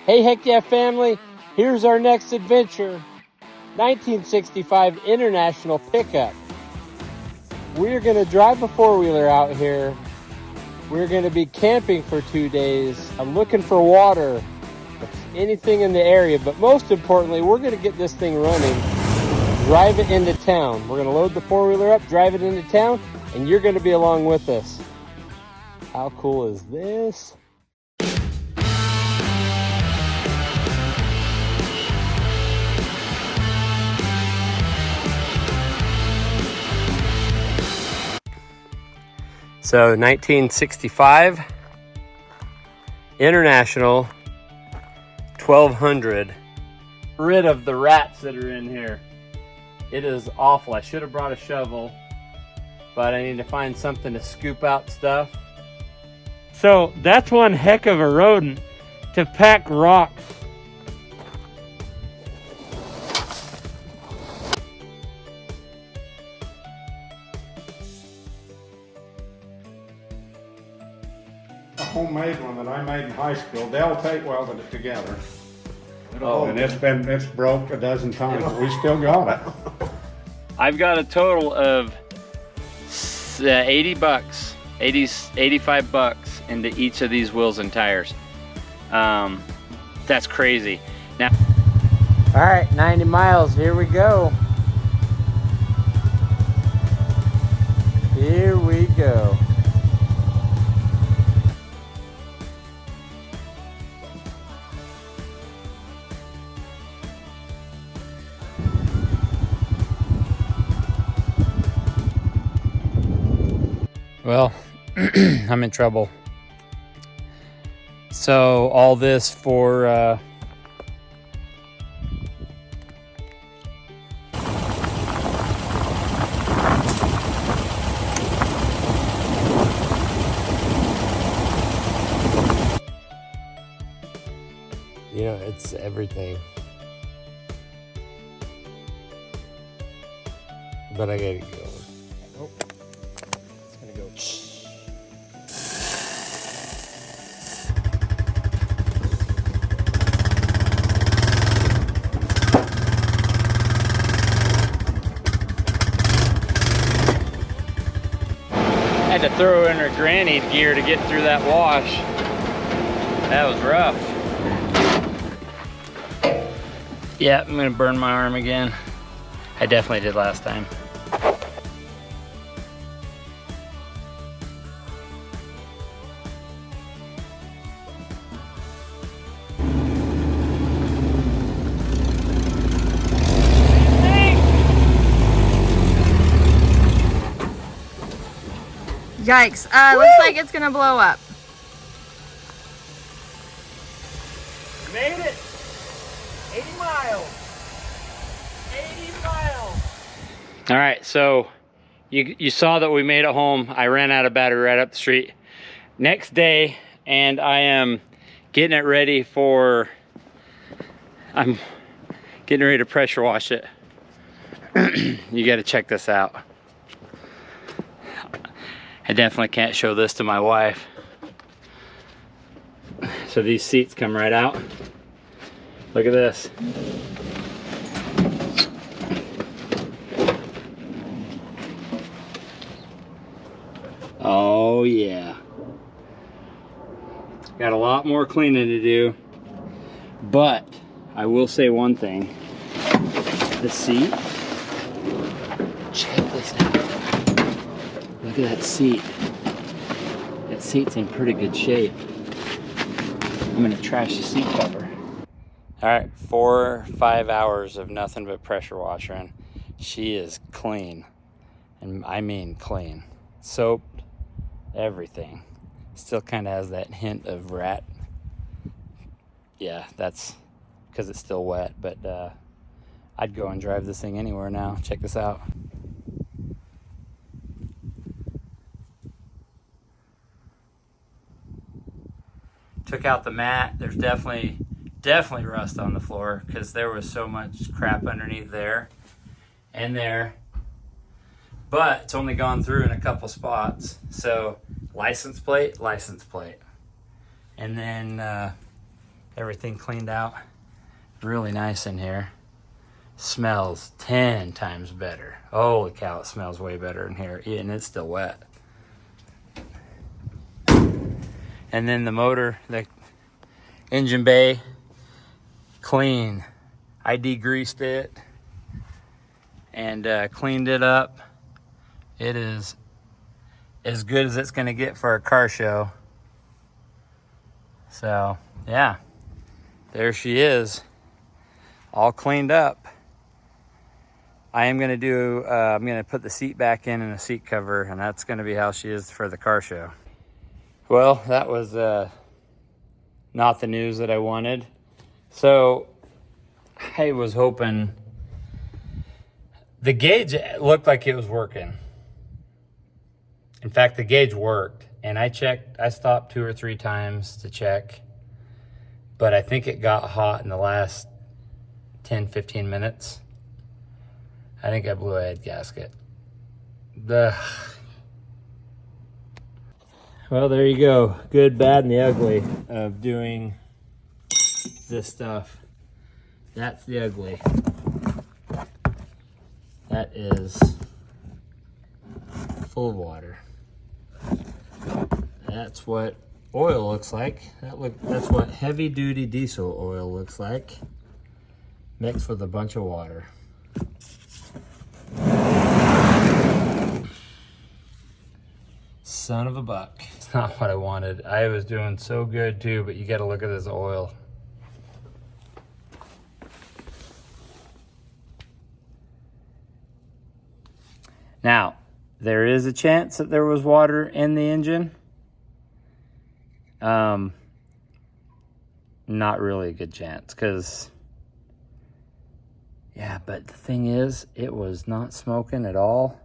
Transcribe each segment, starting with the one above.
Hey, heck yeah, family. Here's our next adventure. 1965 International pickup. We're going to drive a four-wheeler out here. We're going to be camping for 2 days. I'm looking for water, anything in the area, but most importantly, we're going to get this thing running, drive it into town. We're going to load the four-wheeler up, drive it into town, and you're going to be along with us. How cool is this? So 1965 International 1200. Rid of the rats that are in here. It is awful. I should have brought a shovel, but I need to find something to scoop out stuff. So that's one heck of a rodent to pack rocks. A homemade one that I made in high school. Dell tape welded it together. Oh. And it's broke a dozen times, but we still got it. I've got a total of 80 bucks, 85 bucks into each of these wheels and tires. That's crazy. Now, All right, 90 miles, here we go. Here we go. Well, I'm in trouble. So all this for you know, it's everything. But I gotta go. Oh. It's gonna go. I had to throw in her granny gear to get through that wash. That was rough. Yeah, I'm gonna burn my arm again. I definitely did last time. Yikes. Looks like it's gonna blow up. Made it! 80 miles! 80 miles! All right, so you saw that we made it home. I ran out of battery right up the street. Next day, and I am getting it ready for, I'm getting ready to pressure wash it. You gotta check this out. I definitely can't show this to my wife. So these seats come right out. Look at this. Oh yeah. Got a lot more cleaning to do, but I will say one thing. The seat, check this out. Look at that seat. That seat's in pretty good shape. I'm gonna trash the seat cover. All right, 4 or 5 hours of nothing but pressure washing. She is clean, and I mean clean. Soaped, everything. Still kind of has that hint of rat. Yeah, that's because it's still wet, but I'd go and drive this thing anywhere now. Check this out. Took out the mat. There's definitely rust on the floor because there was so much crap underneath there and there. But it's only gone through in a couple spots. So license plate. And then everything cleaned out. Really nice in here. Smells 10 times better. Holy cow, it smells way better in here. And it's still wet. And then the motor, the engine bay, clean. I degreased it and cleaned it up. It is as good as it's gonna get for a car show. So yeah, there she is, all cleaned up. I am gonna do, I'm gonna put the seat back in and a seat cover, and that's gonna be how she is for the car show. Well, that was not the news that I wanted. So I was hoping, the gauge looked like it was working. In fact, the gauge worked, and I stopped 2 or 3 times to check, but I think it got hot in the last 10, 15 minutes. I think I blew a head gasket. Well, there you go. Good, bad, and the ugly of doing this stuff. That's the ugly. That is full of water. That's what oil looks like. That's what heavy duty diesel oil looks like, mixed with a bunch of water. Son of a buck. It's not what I wanted. I was doing so good too, but you gotta look at this oil. Now, there is a chance that there was water in the engine. Not really a good chance, because yeah, but the thing is, it was not smoking at all.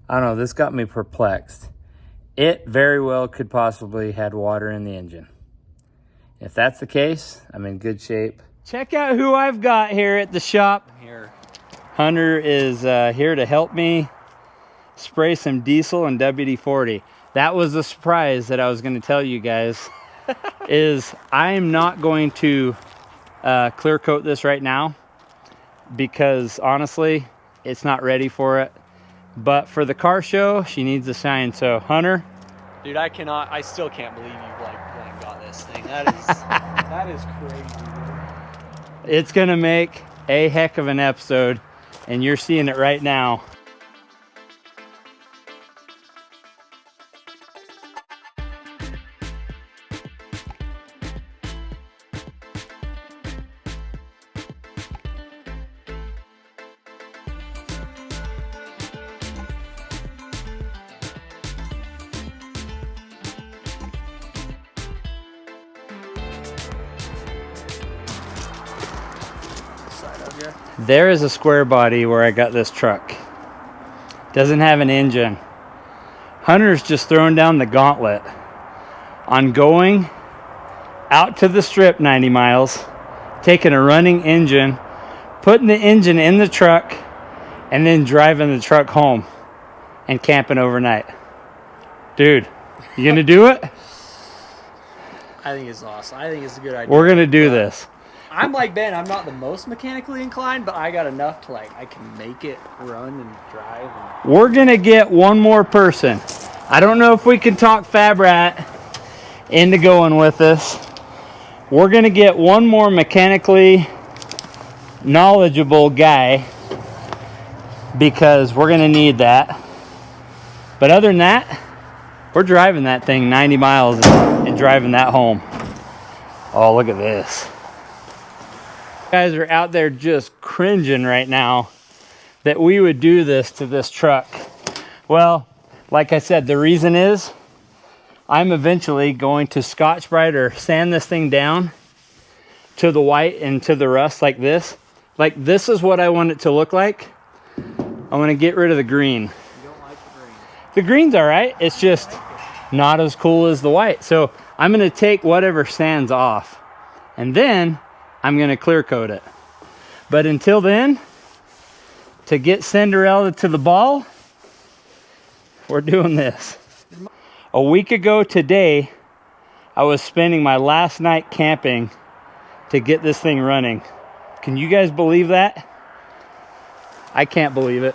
I don't know, this got me perplexed. It very well could possibly had water in the engine. If that's the case, I'm in good shape. Check out who I've got here at the shop. Hunter is here to help me spray some diesel and WD-40. That was the surprise that I was going to tell you guys. Is I'm not going to clear coat this right now, because honestly, it's not ready for it. But for the car show, she needs to shine. So Hunter, dude, I still can't believe you like got this thing. That is crazy, dude. It's gonna make a heck of an episode, and you're seeing it right now. There is a square body where I got this truck. Doesn't have an engine. Hunter's just throwing down the gauntlet on going out to the strip 90 miles, taking a running engine, putting the engine in the truck, and then driving the truck home and camping overnight. Dude, you gonna do it? I think it's awesome. I think it's a good idea. We're gonna do this. I'm like Ben, I'm not the most mechanically inclined, but I got enough to I can make it run and drive. We're gonna get one more person. I don't know if we can talk Fab Rat into going with us. We're gonna get one more mechanically knowledgeable guy, because we're gonna need that. But other than that, we're driving that thing 90 miles and driving that home. Oh, look at this. Guys are out there just cringing right now that we would do this to this truck. Well, like I said, the reason is I'm eventually going to Scotch-Brite or sand this thing down to the white and to the rust like this. Like, this is what I want it to look like. I want to get rid of the green. You don't like the green? The green's all right. It's just not as cool as the white. So I'm going to take whatever sands off, and then I'm going to clear coat it. But until then, to get Cinderella to the ball, we're doing this. A week ago today, I was spending my last night camping to get this thing running. Can you guys believe that? I can't believe it.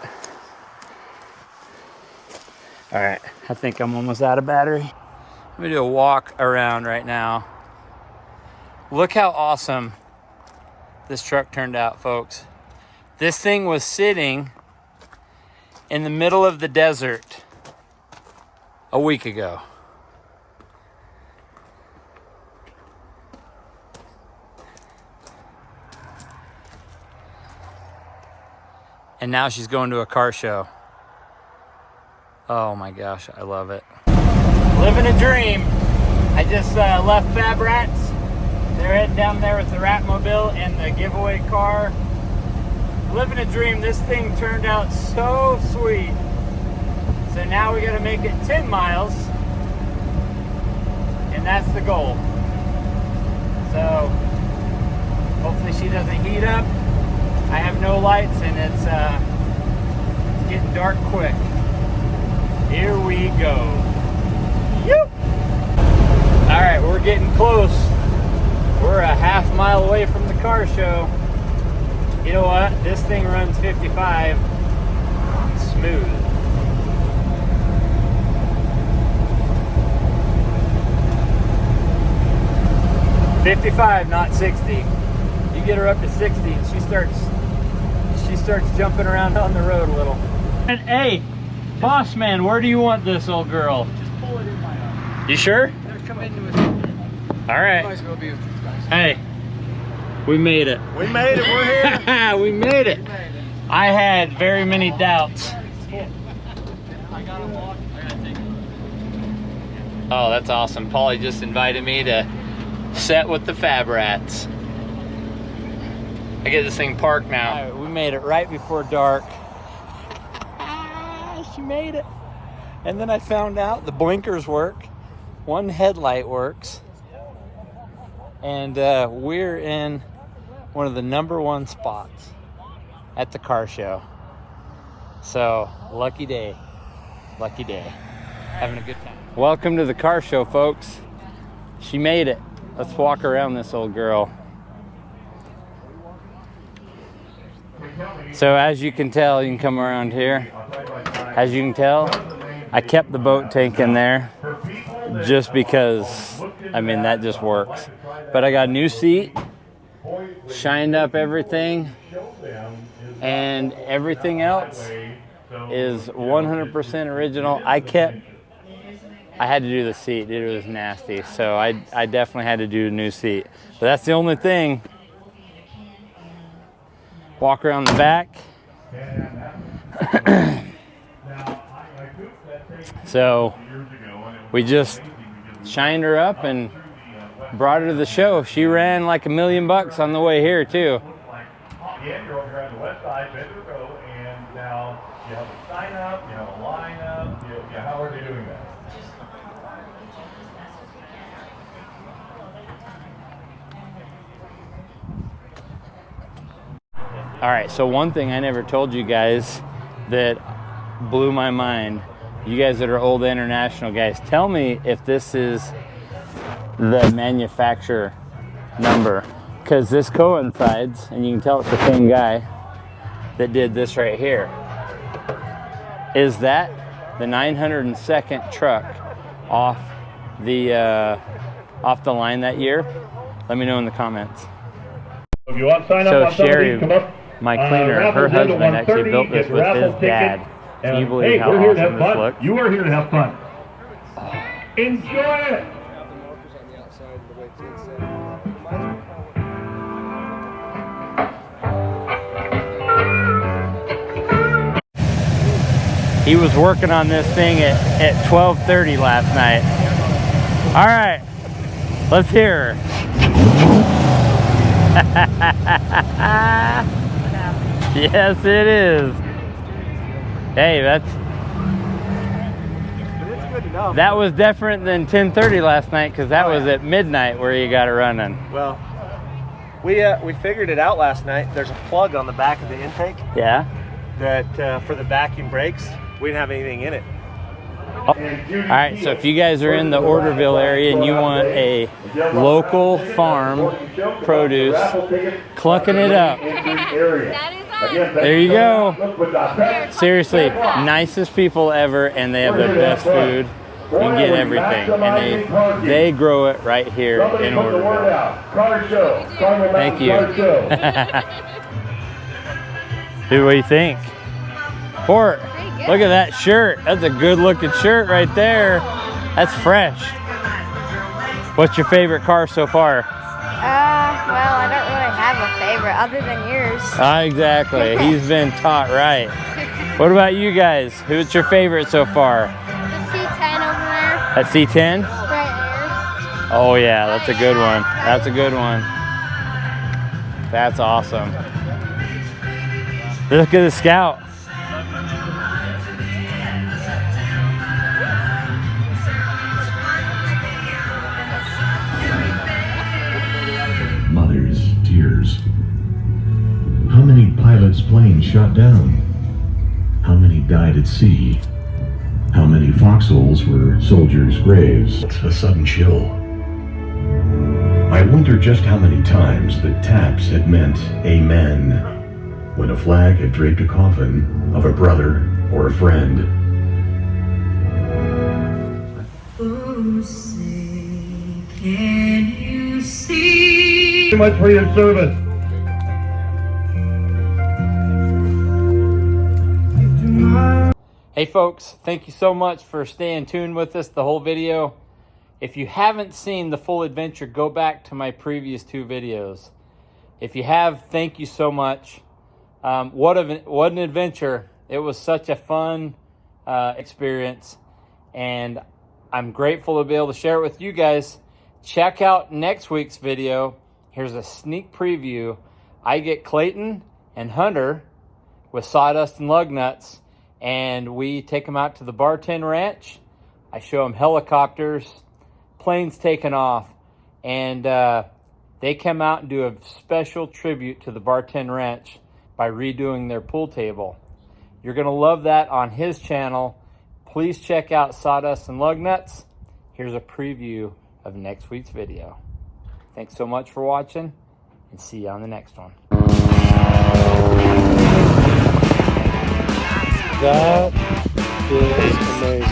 All right, I think I'm almost out of battery. Let me do a walk around right now. Look how awesome this truck turned out, folks. This thing was sitting in the middle of the desert a week ago. And now she's going to a car show. Oh my gosh, I love it. Living a dream. I just left Fab Rats. They're heading down there with the Ratmobile and the giveaway car. Living a dream. This thing turned out so sweet. So now we gotta make it 10 miles. And that's the goal. So hopefully she doesn't heat up. I have no lights and it's getting dark quick. Here we go. Yoop! All right, we're getting close. We're a half mile away from the car show. You know what? This thing runs 55 smooth. $55, not 60. You get her up to 60 and she starts jumping around on the road a little. And hey, boss man, where do you want this old girl? Just pull it in my arm. You sure? Come into it. All right. Might as well be with these guys. Hey, we made it. We made it, we're here. We made it. I had very many doubts. I gotta walk. I gotta take it. Oh, that's awesome. Paulie just invited me to set with the Fab Rats. I get this thing parked now. All right, we made it right before dark. She made it. And then I found out the blinkers work. One headlight works. And we're in one of the #1 spots at the car show. So, lucky day. Lucky day. Having a good time. Welcome to the car show, folks. She made it. Let's walk around this old girl. So as you can tell, you can come around here. As you can tell, I kept the boat tank in there just because, I mean, that just works. But I got a new seat, shined up everything, and everything else is 100% original. I had to do the seat, it was nasty. So I definitely had to do a new seat. But that's the only thing. Walk around the back. So we just shined her up and brought her to the show. She ran like $1 million on the way here too. Yeah, you're over here on the west side, Bender Road, and now you have a sign up, you have a line up. How are they doing that? All right, so one thing I never told you guys that blew my mind, you guys that are old International guys, tell me if this is the manufacturer number, because this coincides, and you can tell it's the same guy that did this right here. Is that the 902nd truck off the line that year? Let me know in the comments. If you want to sign up So on some of Sherry, these, come up. my cleaner, her Raffles into husband actually 130, built this get with raffle his dad. tickets, Can you and, believe hey, how we're here to awesome have this fun. looks? You are here to have fun. Enjoy it. He was working on this thing at 12:30 last night. All right, let's hear her. Yes, it is. Hey, that was different than 10:30 last night, because that was at midnight where you got it running. Well, we figured it out last night. There's a plug on the back of the intake Yeah. that for the vacuum brakes. We didn't have anything in it. All right, so if you guys are in the Orderville area and you want a local farm produce, clucking it up. There you go. Seriously, nicest people ever, and they have the best food. You can get everything, and they grow it right here in Orderville. Thank you. Dude, what do you think? Port, look at that shirt. That's a good looking shirt right there. That's fresh. What's your favorite car so far? Well, I don't really have a favorite other than yours. Exactly. He's been taught right. What about you guys? Who's your favorite so far? The C10 over there. That C10? Right Oh yeah, that's a good one. That's a good one. That's awesome. Look at the Scout. Mother's tears. How many pilots' planes shot down? How many died at sea? How many foxholes were soldiers' graves? A sudden chill. I wonder just how many times the taps had meant amen when a flag had draped a coffin of a brother or a friend. Oh, say, can you see? Too much for your service. Hey folks, thank you so much for staying tuned with us the whole video. If you haven't seen the full adventure, go back to my previous 2 videos. If you have, thank you so much. What an adventure. It was such a fun experience, and I'm grateful to be able to share it with you guys. Check out next week's video. Here's a sneak preview. I get Clayton and Hunter with Sawdust and Lug Nuts, and we take them out to the Barton Ranch. I show them helicopters, planes taking off, and they come out and do a special tribute to the Barton Ranch by redoing their pool table. You're going to love that on his channel. Please check out Sawdust and Lug Nuts. Here's a preview of next week's video. Thanks so much for watching, and see you on the next one. That is amazing.